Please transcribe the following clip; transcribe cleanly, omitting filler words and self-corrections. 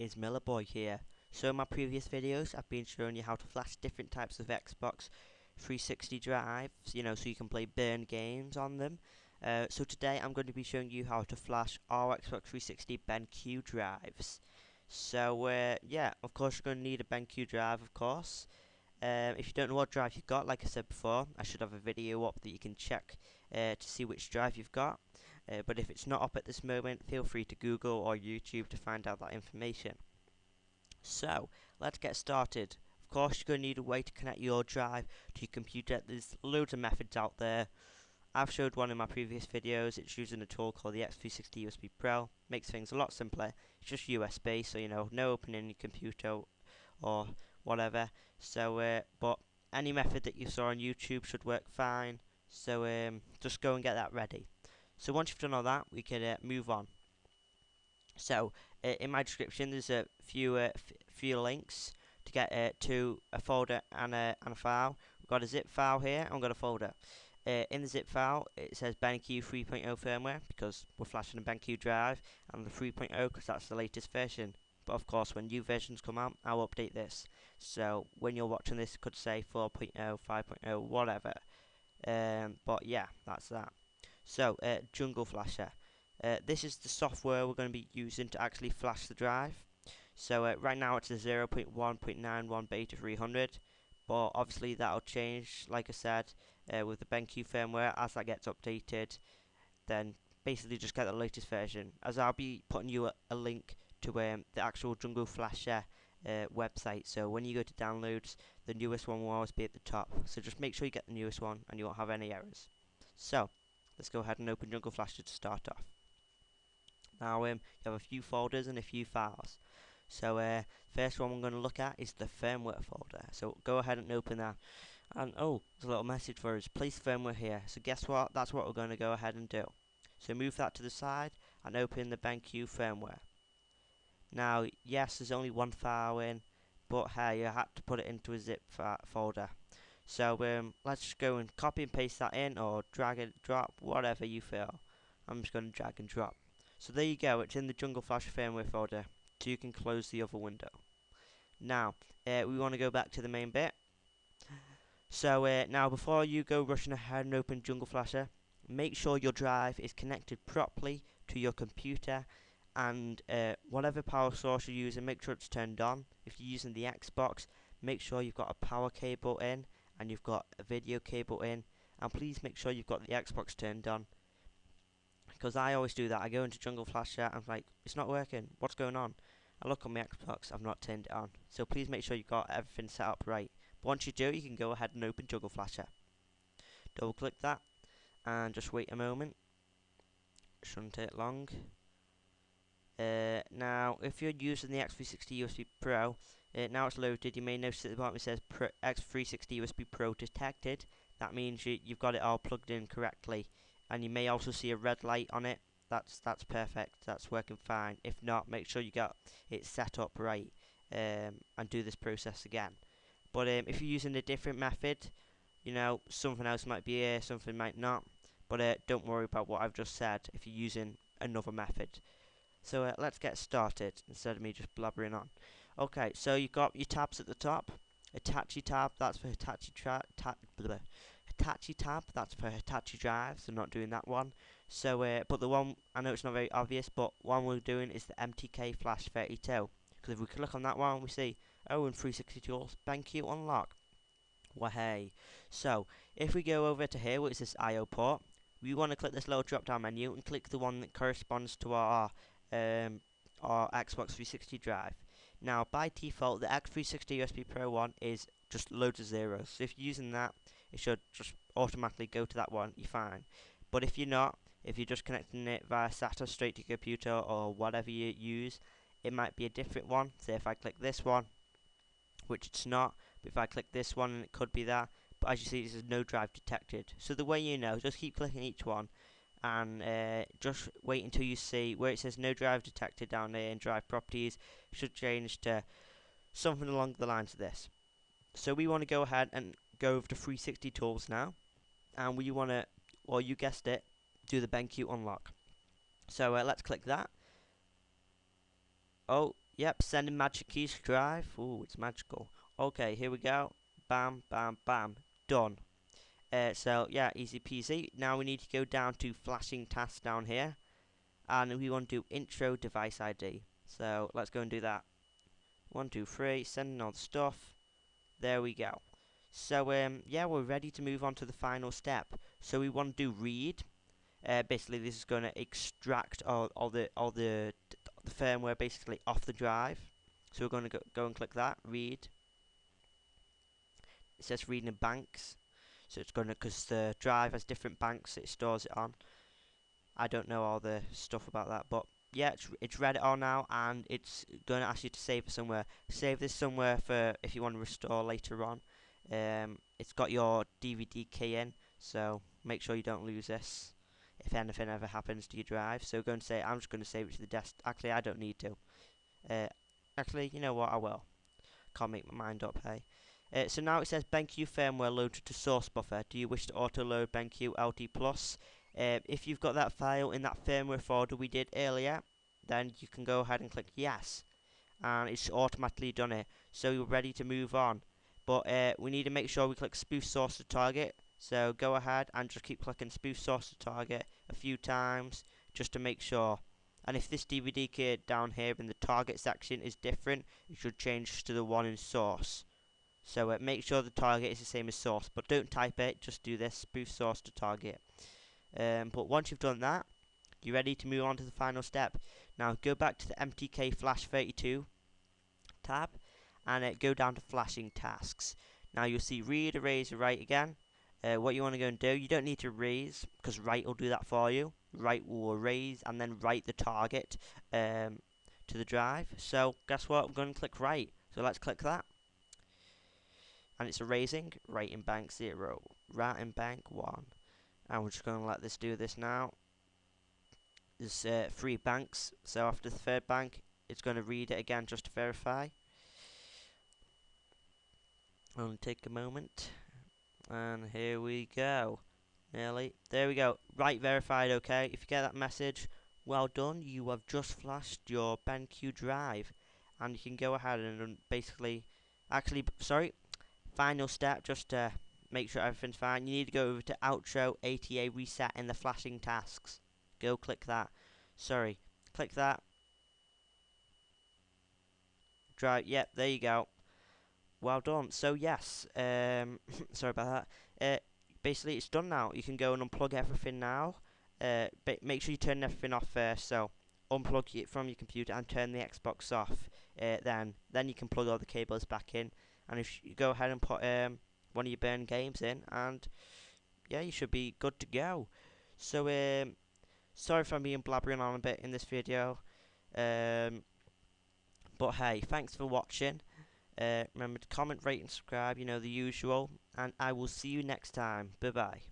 is Millerboy here. So in my previous videos I've been showing you how to flash different types of Xbox 360 drives, so you can play burn games on them. So today I'm going to be showing you how to flash all Xbox 360 BenQ drives. So yeah, of course you're going to need a BenQ drive, of course. If you don't know what drive you've got, like I said before, I should have a video up that you can check to see which drive you've got. But if it's not up at this moment, feel free to Google or YouTube to find out that information. So, let's get started. Of course, you're going to need a way to connect your drive to your computer. There's loads of methods out there. I've showed one in my previous videos. It's using a tool called the X360 USB Pro. Makes things a lot simpler. It's just USB, so no opening your computer or whatever. So, but any method that you saw on YouTube should work fine. So just go and get that ready. So once you've done all that, we can move on. So in my description, there's a few links to get to a folder and a file. We've got a zip file here, and we've got a folder. In the zip file, it says BenQ 3.0 firmware because we're flashing a BenQ drive, and the 3.0 because that's the latest version. But of course, when new versions come out, I'll update this. So when you're watching this, it could say 4.0, 5.0, whatever. But yeah, that's that. So Jungle Flasher. This is the software we're going to be using to actually flash the drive. So right now it's a 0.1.91 beta 300, but obviously that'll change, like I said, with the BenQ firmware as that gets updated. Then basically just get the latest version, as I'll be putting you a link to the actual Jungle Flasher website. So when you go to downloads, the newest one will always be at the top. So just make sure you get the newest one and you won't have any errors. So let's go ahead and open Jungle Flasher to start off. Now you have a few folders and a few files. So first one we're going to look at is the firmware folder. So go ahead and open that. And oh, there's a little message for us. Place firmware here. So guess what? That's what we're going to go ahead and do. So move that to the side and open the BenQ firmware. Now, yes, there's only one file in, but hey, you had to put it into a zip folder. So let's just go and copy and paste that in, or drag and drop, whatever you feel. I'm just going to drag and drop. So there you go, it's in the Jungle Flash firmware folder, so you can close the other window. Now, we want to go back to the main bit. So now, before you go rushing ahead and open Jungle Flasher, make sure your drive is connected properly to your computer, and whatever power source you're using, make sure it's turned on. If you're using the Xbox, make sure you've got a power cable in, and you've got a video cable in, and please make sure you've got the Xbox turned on. Because I always do that. I go into Jungle Flasher and I'm like, it's not working. What's going on? I look on my Xbox, I've not turned it on. So please make sure you've got everything set up right. But once you do, you can go ahead and open Jungle Flasher. Double click that and just wait a moment. Shouldn't take long. Now, if you're using the X360 USB Pro, now it's loaded, you may notice at the bottom it says X360 USB Pro detected. That means you've got it all plugged in correctly. And you may also see a red light on it. That's perfect. That's working fine. If not, make sure you got it set up right, and do this process again. But if you're using a different method, something else might be here, something might not. But don't worry about what I've just said if you're using another method. So let's get started instead of me just blabbering on. Okay, so you've got your tabs at the top. Hitachi tab, that's for Hitachi Hitachi tab, that's for Hitachi drive, so not doing that one. So, but the one, I know it's not very obvious, but one we're doing is the MTK Flash 32. Because if we click on that one, we see, oh, in 360 tools, BenQ unlock. Well, hey. So, if we go over to here, which is this I/O port, we want to click this little drop down menu and click the one that corresponds to our Xbox 360 drive. Now, by default, the X360 USB Pro one is just loads of zeros. So if you're using that, it should just automatically go to that one. You're fine. But if you're not, if you're just connecting it via SATA straight to your computer or whatever you use, it might be a different one. So if I click this one, which it's not, but if I click this one, it could be that. But as you see, there's no drive detected. So the way just keep clicking each one, and just wait until you see where it says no drive detected down there in drive properties. It should change to something along the lines of this. So we want to go ahead and go over to 360 tools now, and we want to, well, you guessed it, do the BenQ unlock. So let's click that. Oh Yep, sending magic keys to drive. Ooh, it's magical. Okay, here we go. Bam, bam, bam. Done. So yeah, easy peasy. Now we need to go down to flashing tasks down here, and we want to do intro device ID. So let's go and do that. 1, 2, 3. Sending all the stuff. There we go. So yeah, we're ready to move on to the final step. So we want to do read. Basically, this is going to extract all the firmware basically off the drive. So we're going to go and click that. Read. It says reading in banks. So it's going to, because the drive has different banks it stores it on. I don't know all the stuff about that, but yeah, it's read it all now, and it's going to ask you to save it somewhere. Save this somewhere for if you want to restore later on. It's got your DVD key in, so make sure you don't lose this if anything ever happens to your drive. So go and say, I'm just going to save it to the desk. Actually, I don't need to. Actually, you know what? I will. Can't make my mind up, hey. So now it says BenQ firmware loaded to source buffer. Do you wish to auto-load BenQ LT Plus? If you've got that file in that firmware folder we did earlier, then you can go ahead and click yes, and it's automatically done it. So you're ready to move on. But we need to make sure we click spoof source to target. So go ahead and just keep clicking spoof source to target a few times just to make sure. And if this DVD key down here in the target section is different, it should change to the one in source. So make sure the target is the same as source, but don't type it, just do this, spoof source to target. But once you've done that, you're ready to move on to the final step. Now go back to the MTK Flash 32 tab, and go down to flashing tasks. Now you'll see read, erase, write again. What you want to go and do, you don't need to erase, because write will do that for you. Write will erase, and then write the target to the drive. So guess what, I'm going to click write. So let's click that. And it's erasing, writing bank 0, writing bank 1. And we're just going to let this do this now. There's 3 banks, so after the third bank, it's going to read it again just to verify. Only take a moment. And here we go. Nearly. There we go. Right, verified, okay. If you get that message, well done. You have just flashed your BenQ drive. And you can go ahead and basically... Actually, sorry. Final step, just to make sure everything's fine, you need to go over to Outro ATA Reset in the flashing tasks. Go click that. Sorry, click that. Drive. Yep, there you go. Well done. So yes, sorry about that. Basically, it's done now. You can go and unplug everything now. Make sure you turn everything off first. So unplug it from your computer and turn the Xbox off. Then you can plug all the cables back in. And if you go ahead and put one of your burn games in, and yeah, you should be good to go. So sorry if I'm being blabbering on a bit in this video, but hey, thanks for watching. Remember to comment, rate and subscribe, you know, the usual, and I will see you next time. Bye bye.